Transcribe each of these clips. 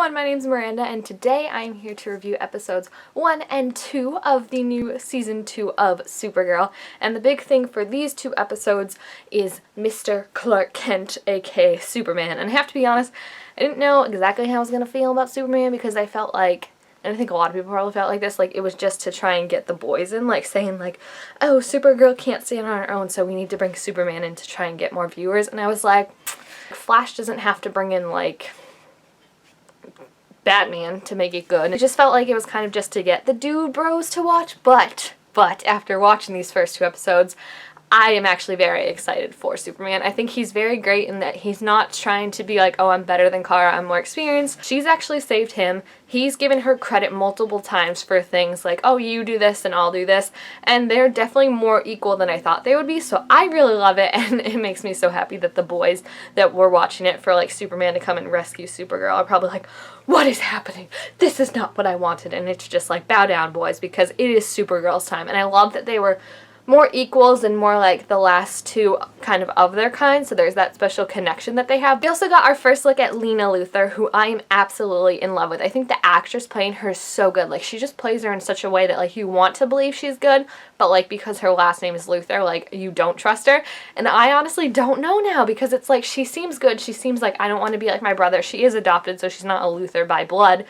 everyone, my name's Miranda, and today I'm here to review episodes 1 and 2 of the new season 2 of Supergirl. And the big thing for these two episodes is Mr. Clark Kent, aka Superman. And I have to be honest, I didn't know exactly how I was going to feel about Superman because I felt like, and I think a lot of people probably felt like this, like it was just to try and get the boys in, like saying like, oh, Supergirl can't stand on her own, so we need to bring Superman in to try and get more viewers. And I was like, Flash doesn't have to bring in like Batman to make it good. It just felt like it was kind of just to get the dude bros to watch, but after watching these first two episodes, I am actually very excited for Superman. I think he's very great in that he's not trying to be like, oh, I'm better than Kara, I'm more experienced. She's actually saved him. He's given her credit multiple times for things like, oh, you do this and I'll do this. And they're definitely more equal than I thought they would be, so I really love it, and it makes me so happy that the boys that were watching it for like Superman to come and rescue Supergirl are probably like, what is happening? This is not what I wanted. And it's just like, bow down, boys, because it is Supergirl's time. And I love that they were more equals and more like the last two kind of their kind, so there's that special connection that they have. We also got our first look at Lena Luthor, who I am absolutely in love with. I think the actress playing her is so good. Like, she just plays her in such a way that like you want to believe she's good, but like because her last name is Luthor, like you don't trust her. And I honestly don't know now, because it's like she seems good. She seems like, I don't want to be like my brother. She is adopted, so she's not a Luthor by blood.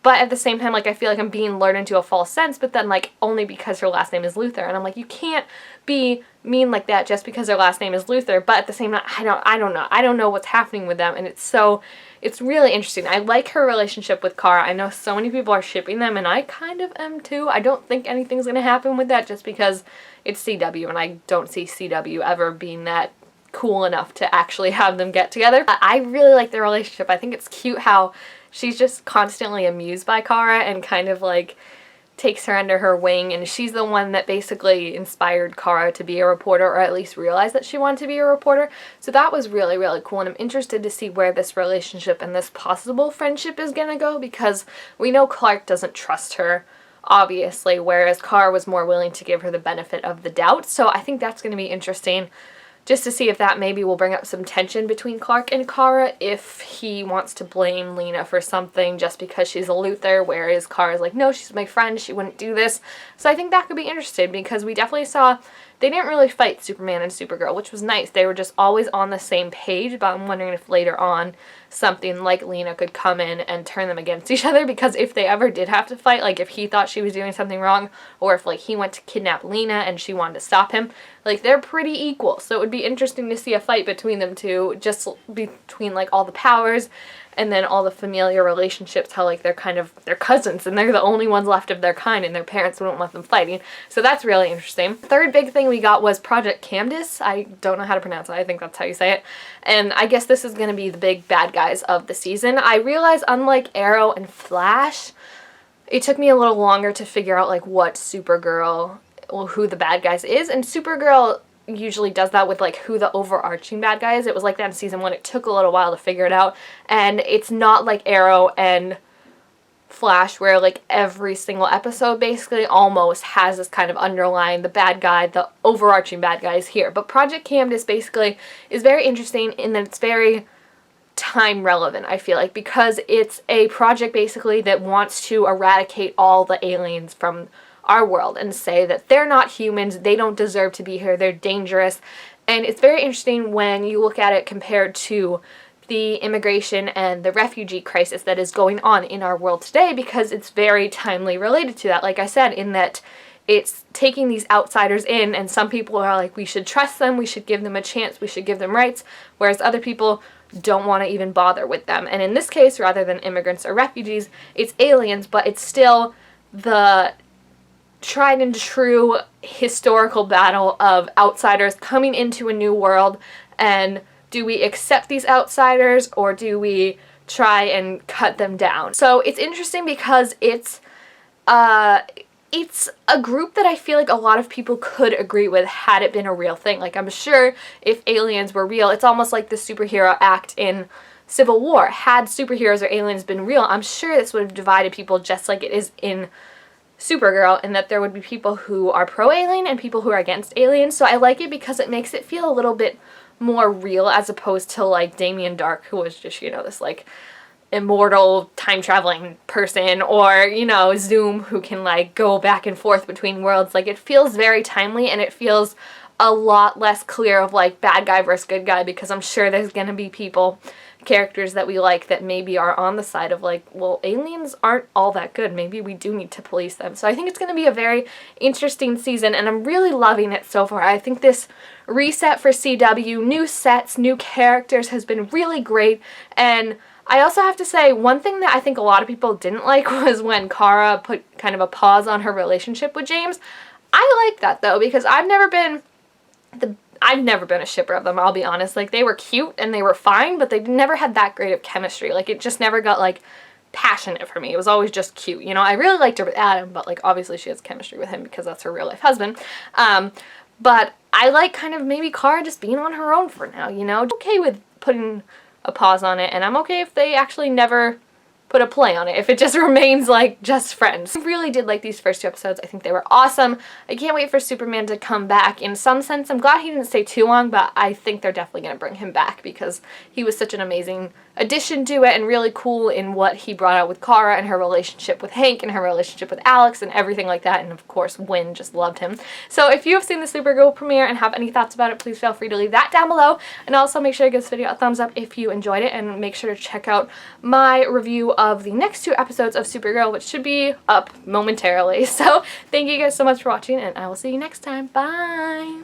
But at the same time, like, I feel like I'm being lured into a false sense, but then, like, only because her last name is Luthor. And I'm like, you can't be mean like that just because her last name is Luthor. But at the same time, I don't know. I don't know what's happening with them. And it's really interesting. I like her relationship with Kara. I know so many people are shipping them, and I kind of am too. I don't think anything's going to happen with that just because it's CW, and I don't see CW ever being that cool enough to actually have them get together. I really like their relationship. I think it's cute how she's just constantly amused by Kara and kind of like takes her under her wing, and she's the one that basically inspired Kara to be a reporter, or at least realized that she wanted to be a reporter. So that was really, really cool, and I'm interested to see where this relationship and this possible friendship is gonna go, because we know Clark doesn't trust her, obviously, whereas Kara was more willing to give her the benefit of the doubt. So I think that's gonna be interesting, just to see if that maybe will bring up some tension between Clark and Kara, if he wants to blame Lena for something just because she's a Luthor, whereas Kara's like, no, she's my friend, she wouldn't do this. So I think that could be interesting, because we definitely saw they didn't really fight Superman and Supergirl, which was nice. They were just always on the same page, but I'm wondering if later on something like Lena could come in and turn them against each other, because if they ever did have to fight, like if he thought she was doing something wrong, or if like he went to kidnap Lena and she wanted to stop him, like they're pretty equal. So it would be interesting to see a fight between them two, just between like all the powers and then all the familiar relationships, how like they're cousins and they're the only ones left of their kind and their parents wouldn't let them fighting. So that's really interesting. Third big thing we got was Project Candace. I don't know how to pronounce it. I think that's how you say it. And I guess this is going to be the big bad guys of the season. I realize, unlike Arrow and Flash, it took me a little longer to figure out like what Supergirl, well, who the bad guys is. And Supergirl usually does that with like who the overarching bad guy is. It was like that in season 1. It took a little while to figure it out, and it's not like Arrow and Flash where like every single episode basically almost has this kind of underlying, the bad guy, the overarching bad guy is here. But Project Candace basically is very interesting in that it's very time relevant, I feel like, because it's a project basically that wants to eradicate all the aliens from our world and say that they're not humans, they don't deserve to be here, they're dangerous. And it's very interesting when you look at it compared to the immigration and the refugee crisis that is going on in our world today, because it's very timely related to that, like I said, in that it's taking these outsiders in, and some people are like, we should trust them, we should give them a chance, we should give them rights, whereas other people don't want to even bother with them. And in this case, rather than immigrants or refugees, it's aliens, but it's still the tried and true historical battle of outsiders coming into a new world, and do we accept these outsiders or do we try and cut them down? So it's interesting because it's a group that I feel like a lot of people could agree with had it been a real thing. Like, I'm sure if aliens were real, it's almost like the superhero act in Civil War. Had superheroes or aliens been real, I'm sure this would have divided people just like it is in Supergirl, and that there would be people who are pro-alien and people who are against aliens. So I like it because it makes it feel a little bit more real, as opposed to like Damien Dark, who was just, you know, this like immortal time-traveling person, or, you know, Zoom, who can, like, go back and forth between worlds. Like, it feels very timely, and it feels a lot less clear of, like, bad guy versus good guy, because I'm sure there's gonna be characters that we like that maybe are on the side of, like, well, aliens aren't all that good. Maybe we do need to police them. So I think it's going to be a very interesting season, and I'm really loving it so far. I think this reset for CW, new sets, new characters, has been really great. And I also have to say, one thing that I think a lot of people didn't like was when Kara put kind of a pause on her relationship with James. I like that, though, because I've never been a shipper of them, I'll be honest. Like, they were cute and they were fine, but they never had that great of chemistry. Like, it just never got, like, passionate for me. It was always just cute. You know, I really liked her with Adam, but, like, obviously she has chemistry with him because that's her real-life husband. But I like kind of maybe Kara just being on her own for now, you know? I'm okay with putting a pause on it, and I'm okay if they actually never put a play on it, if it just remains, like, just friends. I really did like these first 2 episodes. I think they were awesome. I can't wait for Superman to come back. In some sense, I'm glad he didn't stay too long, but I think they're definitely going to bring him back because he was such an amazing addition to it and really cool in what he brought out with Kara and her relationship with Hank and her relationship with Alex and everything like that. And of course, Wynn just loved him. So if you have seen the Supergirl premiere and have any thoughts about it, please feel free to leave that down below. And also make sure to give this video a thumbs up if you enjoyed it, and make sure to check out my review of the next 2 episodes of Supergirl, which should be up momentarily. So thank you guys so much for watching, and I will see you next time. Bye!